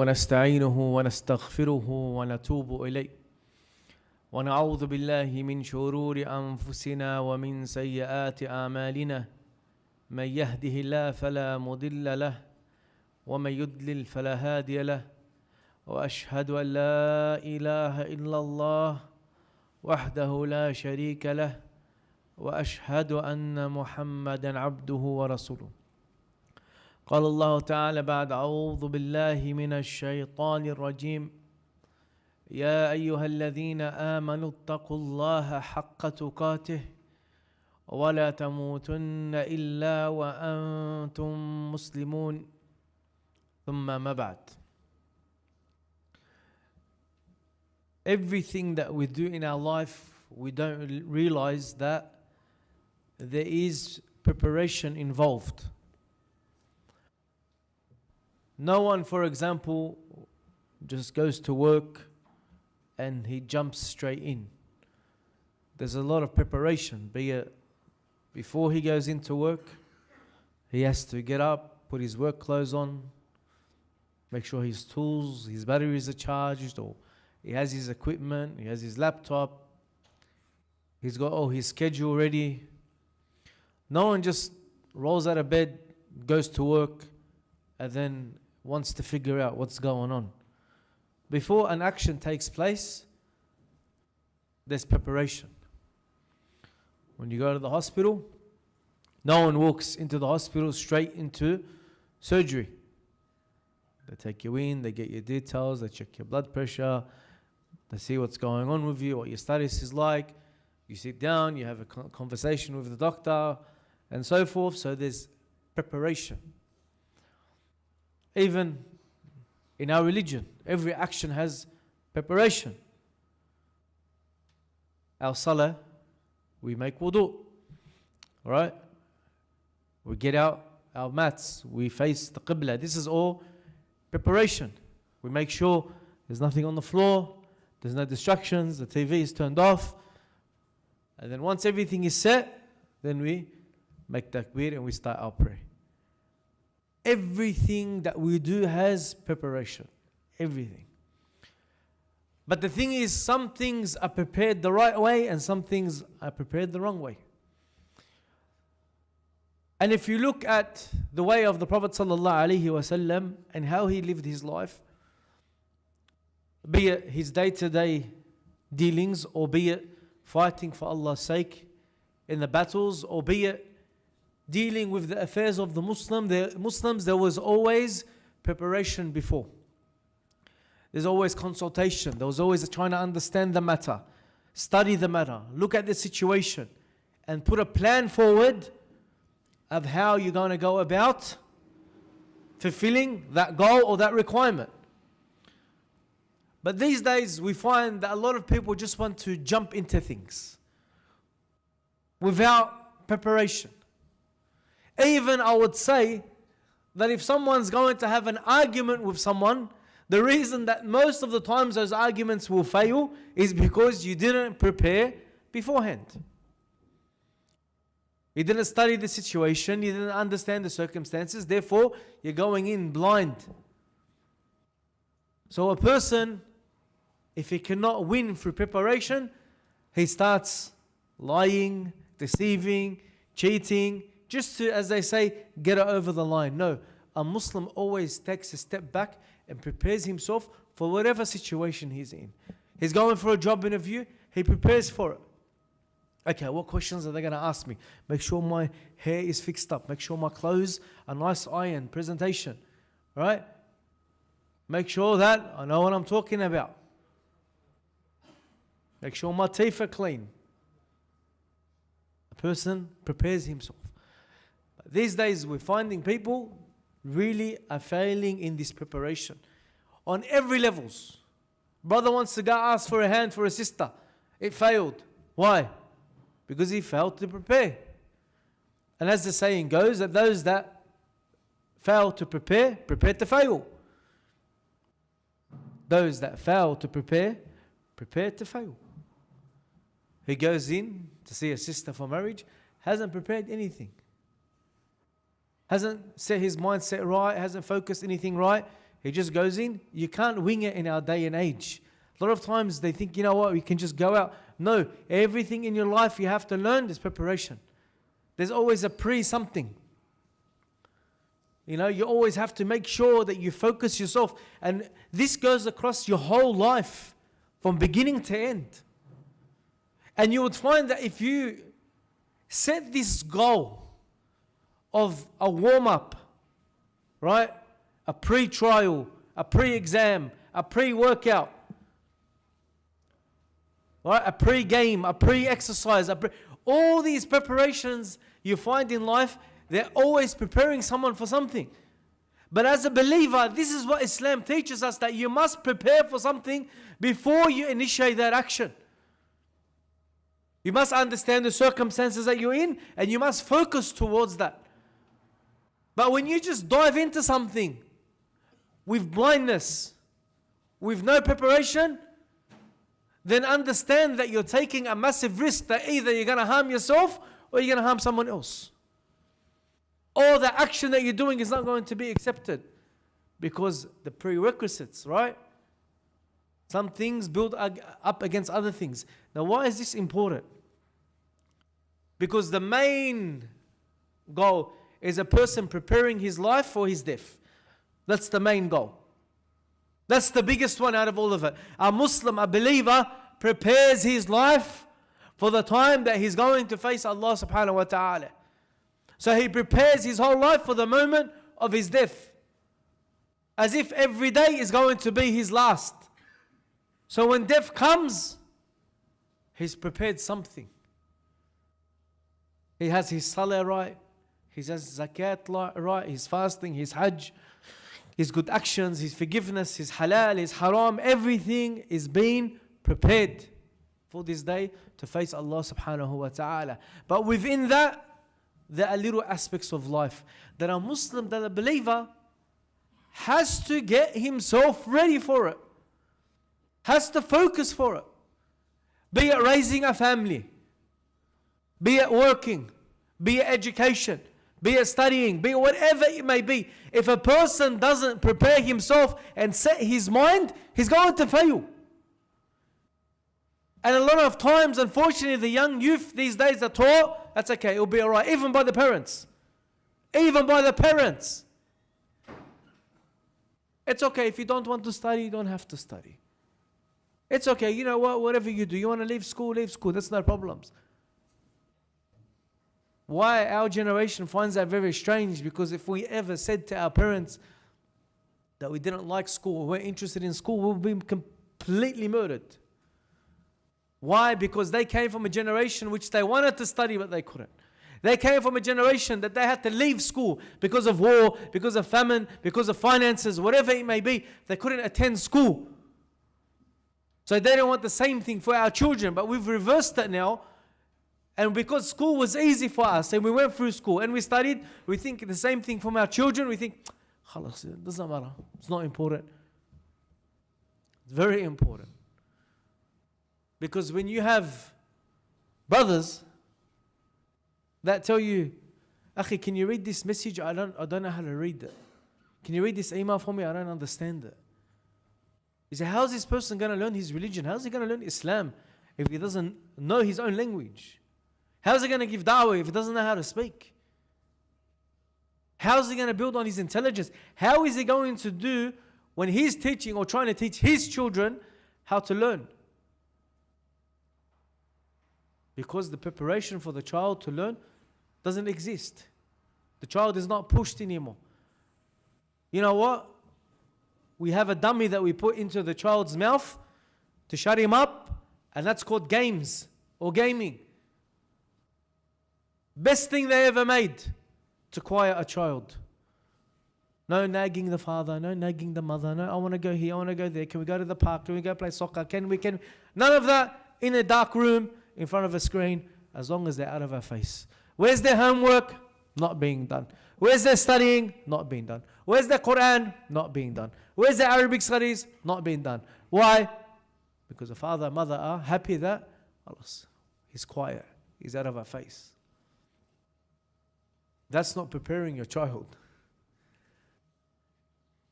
ونستعينه ونستغفره ونتوب إليه ونعوذ بالله من شرور أنفسنا ومن سيئات أعمالنا من يهده الله فلا مضل له ومن يضلل فلا هادي له وأشهد أن لا إله إلا الله وحده لا شريك له وأشهد أن محمدا عبده ورسوله. قال الله تعالى بعد أعوذ بالله من الشيطان الرجيم يا أيها الذين آمنوا اتقوا الله حق تقاته ولا تموتن إلا وأنتم مسلمون ثم ما بعد. Everything that we do in our life, we don't realize that there is preparation involved. No one, for example, just goes to work and he jumps straight in. There's a lot of preparation, be it before he goes into work, he has to get up, put his work clothes on, make sure his tools, his batteries are charged, or he has his equipment, he has his laptop, he's got all his schedule ready. No one just rolls out of bed, goes to work, and then wants to figure out what's going on. Before an action takes place, there's preparation. When you go to the hospital, no one walks into the hospital straight into surgery. They take you in, they get your details, they check your blood pressure, they see what's going on with you, what your status is like. You sit down, you have a conversation with the doctor, and so forth. So there's preparation. Even in our religion, every action has preparation. Our salah, we make wudu, right? We get out our mats, we face the qibla. This is all preparation. We make sure there's nothing on the floor, there's no distractions, the TV is turned off. And then once everything is set, then we make takbir and we start our prayer. Everything that we do has preparation. Everything. But the thing is, some things are prepared the right way and some things are prepared the wrong way. And if you look at the way of the Prophet ﷺ and how he lived his life, be it his day-to-day dealings, or be it fighting for Allah's sake in the battles, or be it dealing with the affairs of the Muslims, there was always preparation before. There's always consultation. There was always trying to understand the matter, study the matter, look at the situation, and put a plan forward of how you're going to go about fulfilling that goal or that requirement. But these days we find that a lot of people just want to jump into things without preparation. Even I would say that if someone's going to have an argument with someone, the reason that most of the times those arguments will fail is because you didn't prepare beforehand. You didn't study the situation, you didn't understand the circumstances, therefore you're going in blind. So a person, if he cannot win through preparation, he starts lying, deceiving, cheating, just to, as they say, get it over the line. No, a Muslim always takes a step back and prepares himself for whatever situation he's in. He's going for a job interview, he prepares for it. Okay, what questions are they going to ask me? Make sure my hair is fixed up. Make sure my clothes are nice iron, presentation. Right? Make sure that I know what I'm talking about. Make sure my teeth are clean. A person prepares himself. But these days we're finding people really are failing in this preparation. On every levels. Brother wants to go ask for a hand for a sister. It failed. Why? Because he failed to prepare. And as the saying goes, that those that fail to prepare to fail. Those that fail to prepare to fail. He goes in to see a sister for marriage, hasn't prepared anything. Hasn't set his mindset right, hasn't focused anything right. he just goes in. You can't wing it in our day and age. A lot of times they think, you know what, we can just go out. No, everything in your life you have to learn is preparation. There's always a pre-something. You know, you always have to make sure that you focus yourself. And this goes across your whole life, from beginning to end. And you would find that if you set this goal of a warm-up, right? A pre-trial, a pre-exam, a pre-workout, right? A pre-game, a pre-exercise, all these preparations you find in life, they're always preparing someone for something. But as a believer, this is what Islam teaches us, that you must prepare for something before you initiate that action. You must understand the circumstances that you're in, and you must focus towards that. But when you just dive into something with blindness, with no preparation, then understand that you're taking a massive risk that either you're going to harm yourself or you're going to harm someone else. Or the action that you're doing is not going to be accepted because the prerequisites, right? Some things build up against other things. Now, why is this important? Because the main goal is a person preparing his life for his death. That's the main goal. That's the biggest one out of all of it. A Muslim, a believer, prepares his life for the time that he's going to face Allah subhanahu wa ta'ala. So he prepares his whole life for the moment of his death, as if every day is going to be his last. So when death comes, he's prepared something. He has his salah right, he has zakat right, his fasting, his hajj, his good actions, his forgiveness, his halal, his haram, everything is being prepared for this day to face Allah subhanahu wa ta'ala. But within that, there are little aspects of life that a Muslim, that a believer has to get himself ready for it, has to focus for it. Be it raising a family, be it working, be it education, be it studying, be it whatever it may be. If a person doesn't prepare himself and set his mind, he's going to fail. And a lot of times, unfortunately, the young youth these days are taught, that's okay, it'll be alright, even by the parents. Even by the parents. It's okay, if you don't want to study, you don't have to study. It's okay, you know what, whatever you do, you want to leave school, that's no problems. Why our generation finds that very strange, because if we ever said to our parents that we didn't like school, we're interested in school, we'll be completely murdered. Why? Because they came from a generation which they wanted to study but they couldn't. They came from a generation that they had to leave school because of war, because of famine, because of finances, whatever it may be. They couldn't attend school. So they don't want the same thing for our children, but we've reversed that now. And because school was easy for us and we went through school and we studied, we think the same thing from our children. We think, khalas, it doesn't matter. It's not important. It's very important. Because when you have brothers that tell you, Akhi, can you read this message? I don't know how to read it. Can you read this email for me? I don't understand it. You say, how is this person going to learn his religion? How is he going to learn Islam if he doesn't know his own language? How is he going to give da'wah if he doesn't know how to speak? How is he going to build on his intelligence? How is he going to do when he's teaching or trying to teach his children how to learn? Because the preparation for the child to learn doesn't exist. The child is not pushed anymore. You know what? We have a dummy that we put into the child's mouth to shut him up, and that's called games or gaming. Best thing they ever made to quiet a child. No nagging the father, no nagging the mother, no, I want to go here, I want to go there, can we go to the park, can we go play soccer, can. None of that in a dark room, in front of a screen, as long as they're out of our face. Where's their homework? Not being done. Where's their studying? Not being done. Where's their Quran? Not being done. Where's their Arabic studies? Not being done. Why? Because the father and mother are happy that he's quiet, he's out of our face. That's not preparing your child.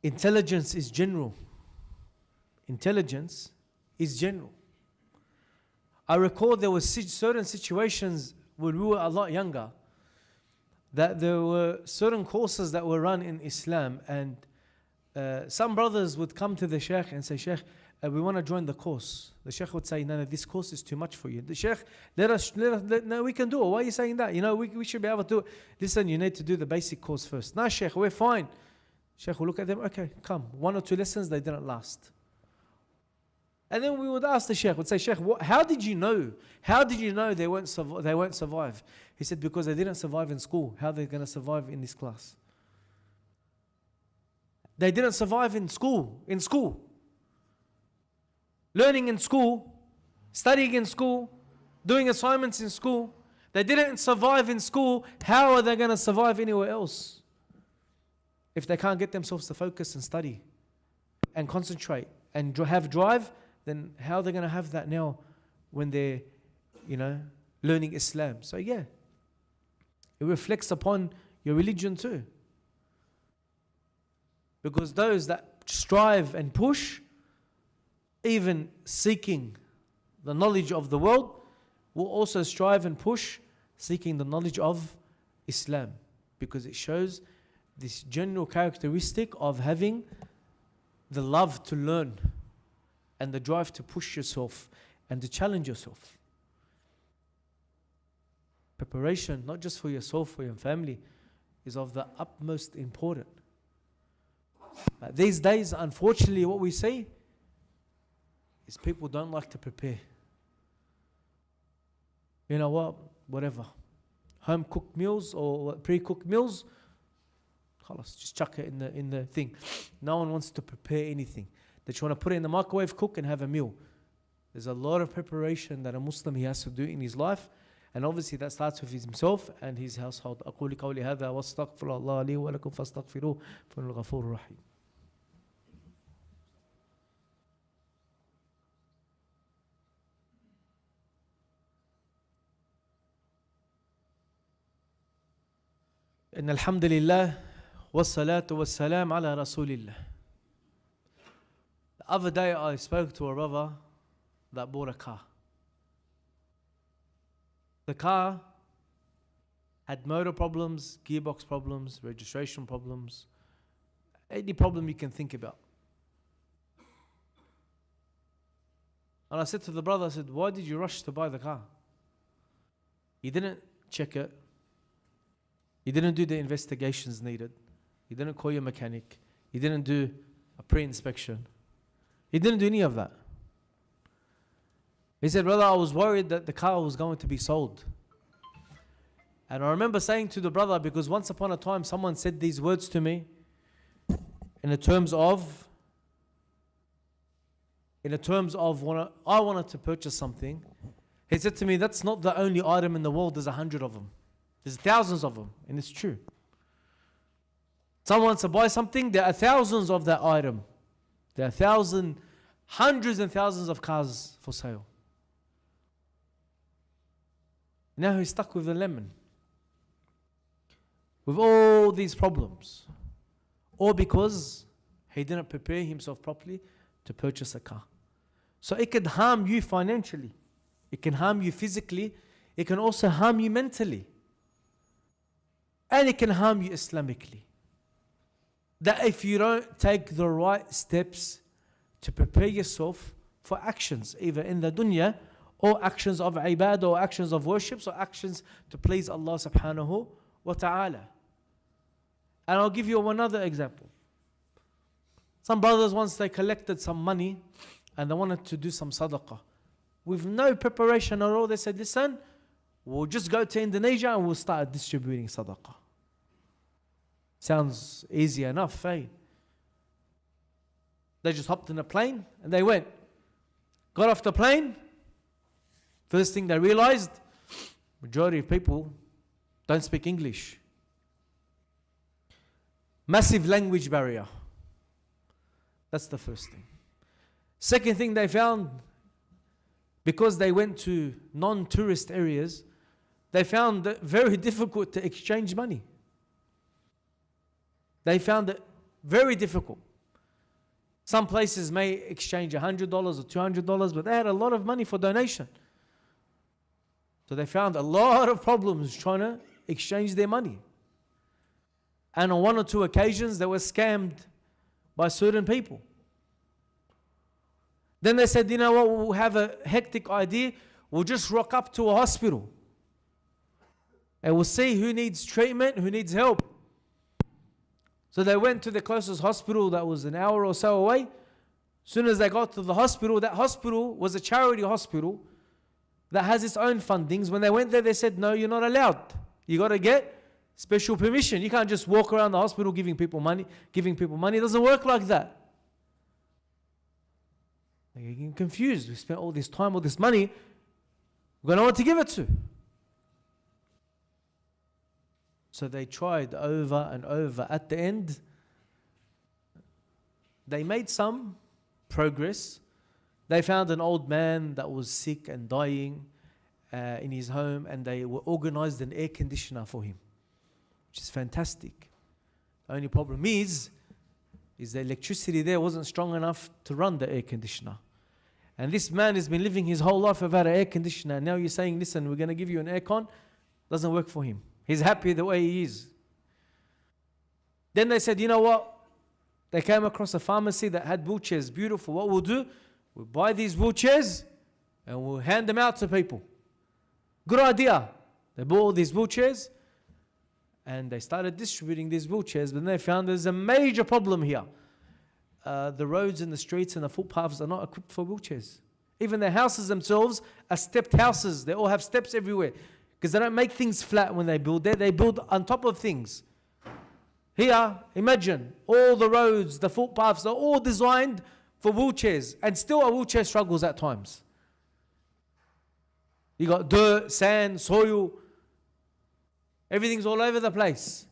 Intelligence is general. Intelligence is general. I recall there were certain situations when we were a lot younger that there were certain courses that were run in Islam, and some brothers would come to the Sheikh and say, Sheikh, we want to join the course. The Sheikh would say, no, this course is too much for you. The Sheikh, no, we can do it. Why are you saying that? We should be able to do it. Listen, you need to do the basic course first. No, Sheikh, we're fine. Sheikh will look at them, okay, come. 1 or 2 lessons, they didn't last. And then we would ask the Sheikh, would say, Sheikh, how did you know? How did you know they won't survive? He said, because they didn't survive in school. How are they going to survive in this class? They didn't survive in school. Learning in school, studying in school, doing assignments in school. They didn't survive in school. How are they going to survive anywhere else? If they can't get themselves to focus and study and concentrate and have drive, then how are they going to have that now when they're, learning Islam? So yeah, it reflects upon your religion too. Because those that strive and push, even seeking the knowledge of the world, will also strive and push seeking the knowledge of Islam, because it shows this general characteristic of having the love to learn and the drive to push yourself and to challenge yourself. Preparation, not just for yourself, for your family, is of the utmost importance. These days, unfortunately, what we see is people don't like to prepare. You know what? Whatever. Home cooked meals or pre-cooked meals, just chuck it in the thing. No one wants to prepare anything. They just want to put it in the microwave, cook and have a meal. There's a lot of preparation that a Muslim he has to do in his life, and obviously that starts with himself and his household. أقول قولي هذا واستغفر الله لي ولكم فاستغفروه فإنه الغفور الرحيم. إن الحمد لله والصلاة والسلام على رسول الله. The other day I spoke to a brother that bought a car. The car had motor problems, gearbox problems, registration problems, any problem you can think about. And I said to the brother, I said, why did you rush to buy the car? You didn't check it. You didn't do the investigations needed. You didn't call your mechanic. You didn't do a pre-inspection. You didn't do any of that. He said, brother, I was worried that the car was going to be sold. And I remember saying to the brother, because once upon a time someone said these words to me in the terms of when I wanted to purchase something. He said to me, that's not the only item in the world, there's 100 of them. There's thousands of them, and it's true. Someone wants to buy something, there are thousands of that item. There are hundreds and thousands of cars for sale. Now he's stuck with a lemon. With all these problems. All because he didn't prepare himself properly to purchase a car. So it can harm you financially. It can harm you physically. It can also harm you mentally. And it can harm you Islamically. That if you don't take the right steps to prepare yourself for actions, either in the dunya, or actions of ibadah, or actions of worships, or actions to please Allah subhanahu wa ta'ala. And I'll give you another example. Some brothers, once they collected some money and they wanted to do some sadaqah, with no preparation at all, they said, listen, we'll just go to Indonesia and we'll start distributing sadaqah. Sounds easy enough, eh? They just hopped in a plane and they went. Got off the plane. First thing they realized, majority of people don't speak English. Massive language barrier. That's the first thing. Second thing they found, because they went to non-tourist areas, they found it very difficult to exchange money. They found it very difficult. Some places may exchange $100 or $200, but they had a lot of money for donation. So they found a lot of problems trying to exchange their money. And on one or two occasions, they were scammed by certain people. Then they said, you know what, we'll have a hectic idea. We'll just rock up to a hospital. And we'll see who needs treatment, who needs help. So they went to the closest hospital that was an hour or so away. As soon as they got to the hospital, that hospital was a charity hospital that has its own fundings. When they went there, they said, no, you're not allowed. You got to get special permission. You can't just walk around the hospital giving people money. It doesn't work like that. They're getting confused. We spent all this time, all this money. We don't know what to give it to. So they tried over and over. At the end, they made some progress. They found an old man that was sick and dying in his home, and they organized an air conditioner for him, which is fantastic. The only problem is the electricity there wasn't strong enough to run the air conditioner. And this man has been living his whole life without an air conditioner. Now you're saying, listen, we're going to give you an aircon. Doesn't work for him. He's happy the way he is. Then they said, you know what? They came across a pharmacy that had wheelchairs. Beautiful. What we'll do, we'll buy these wheelchairs and we'll hand them out to people. Good idea. They bought all these wheelchairs and they started distributing these wheelchairs. But then they found there's a major problem here. The roads and the streets and the footpaths are not equipped for wheelchairs. Even the houses themselves are stepped houses. They all have steps everywhere. Because they don't make things flat when they build there. They build on top of things. Here, imagine, all the roads, the footpaths are all designed for wheelchairs. And still a wheelchair struggles at times. You got dirt, sand, soil. Everything's all over the place.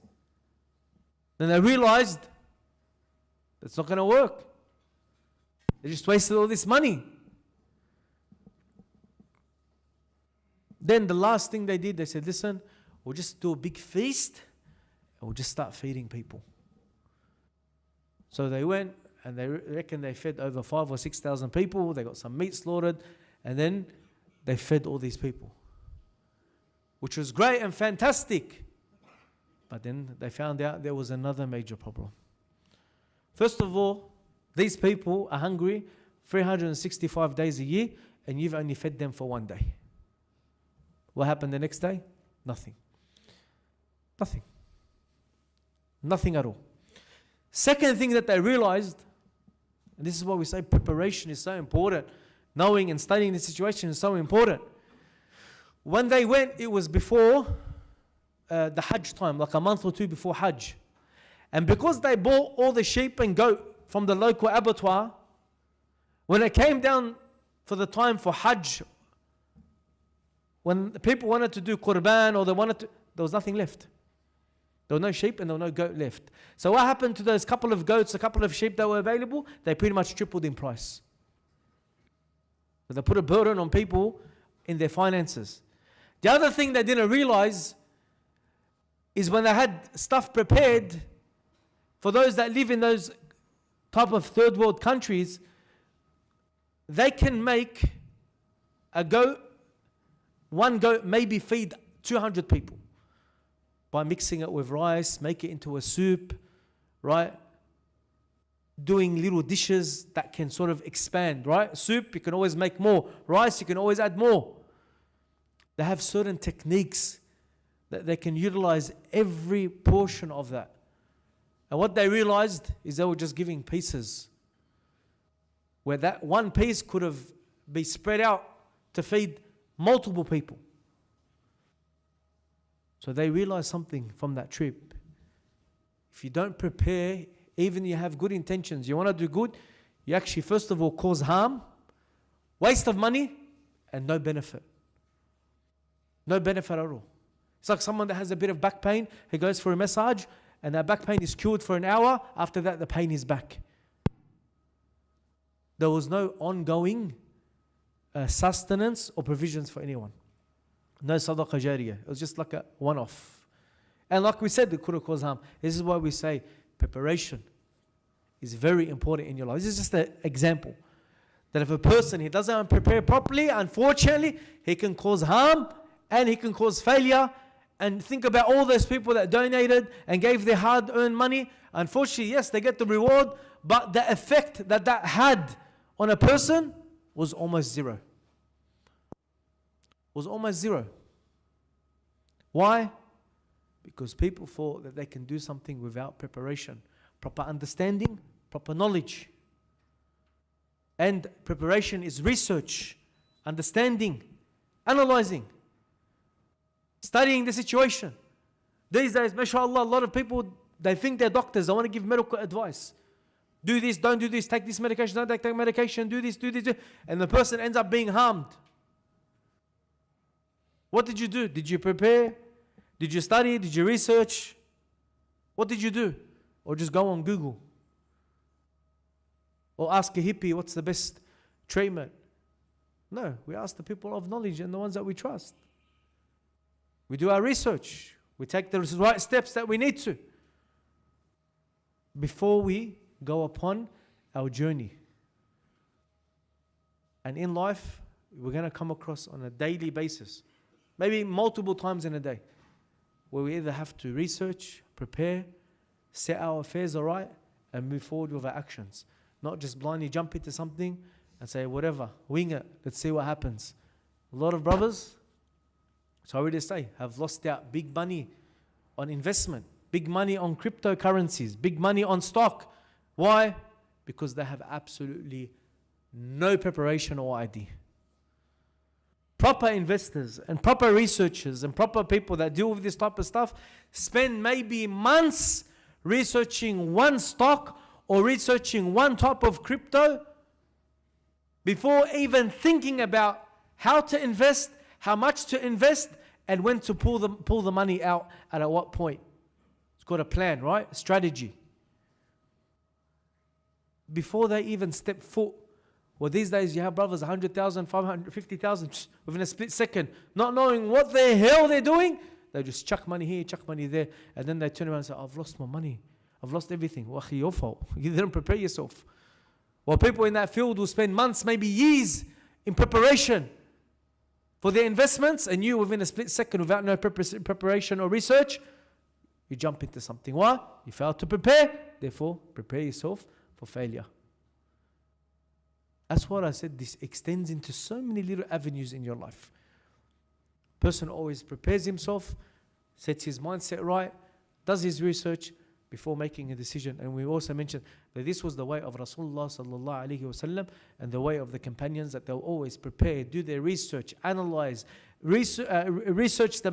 Then they realized it's not going to work. They just wasted all this money. Then the last thing they did, they said, listen, we'll just do a big feast and we'll just start feeding people. So they went and they reckon they fed over 5,000 or 6,000 people. They got some meat slaughtered and then they fed all these people, which was great and fantastic. But then they found out there was another major problem. First of all, these people are hungry 365 days a year and you've only fed them for one day. What happened the next day? Nothing. Nothing. Nothing at all. Second thing that they realized, and this is why we say preparation is so important. Knowing and studying the situation is so important. When they went, it was before the Hajj time, like a month or two before Hajj. And because they bought all the sheep and goat from the local abattoir, when it came down for the time for Hajj, when the people wanted to do Qurban or there was nothing left. There were no sheep and there were no goat left. So what happened to those couple of goats, a couple of sheep that were available? They pretty much tripled in price. So they put a burden on people in their finances. The other thing they didn't realize is when they had stuff prepared for those that live in those type of third world countries, they can make a goat, one goat maybe feed 200 people by mixing it with rice, make it into a soup, right? Doing little dishes that can sort of expand, right? Soup, you can always make more. Rice, you can always add more. They have certain techniques that they can utilize every portion of that. And what they realized is they were just giving pieces, where that one piece could have been spread out to feed multiple people. So they realized something from that trip. If you don't prepare, even you have good intentions, you want to do good, you actually first of all cause harm, waste of money, and no benefit. No benefit at all. It's like someone that has a bit of back pain, he goes for a massage, and that back pain is cured for an hour. After that, the pain is back. There was no ongoing sustenance or provisions for anyone. No sadaqah jariyah. It was just like a one-off. And like we said, it could have caused harm. This is why we say preparation is very important in your life. This is just an example. That if a person, he doesn't prepare properly, unfortunately, he can cause harm and he can cause failure. And think about all those people that donated and gave their hard-earned money. Unfortunately, yes, they get the reward, but the effect that that had on a person was almost zero. Was almost zero. Why? Because people thought that they can do something without preparation, proper understanding, proper knowledge. And preparation is research, understanding, analyzing, studying the situation. These days, mashallah, a lot of people, they think they're doctors. They want to give medical advice. Do this, don't do this, take this medication, don't take medication, do this, do this. And the person ends up being harmed. What did you do? Did you prepare? Did you study? Did you research? What did you do? Or just go on Google? Or ask a hippie what's the best treatment? No, we ask the people of knowledge and the ones that we trust. We do our research. We take the right steps that we need to before we go upon our journey. And in life, we're going to come across on a daily basis, maybe multiple times in a day, where we either have to research, prepare, set our affairs aright, and move forward with our actions. Not just blindly jump into something and say, whatever, wing it, let's see what happens. A lot of brothers, sorry to say, have lost out big money on investment, big money on cryptocurrencies, big money on stock. Why? Because they have absolutely no preparation or idea. Proper investors and proper researchers and proper people that deal with this type of stuff spend maybe months researching one stock or researching one type of crypto before even thinking about how to invest, how much to invest, and when to pull the money out and at what point. It's called a plan, right? A strategy. Before they even step foot. Well, these days you have brothers 100,000, 550,000 within a split second, not knowing what the hell they're doing. They just chuck money here, chuck money there, and then they turn around and say, I've lost my money. I've lost everything. Well, your fault. You didn't prepare yourself. Well, people in that field will spend months, maybe years in preparation for their investments, and you within a split second without no preparation or research, you jump into something. Why? You failed to prepare. Therefore, prepare yourself for failure. That's what I said. This extends into so many little avenues in your life. Person always prepares himself, sets his mindset right, does his research before making a decision. And we also mentioned that this was the way of Rasulullah sallallahu alaihi wasallam and the way of the companions, that they'll always prepare, do their research, analyze, research them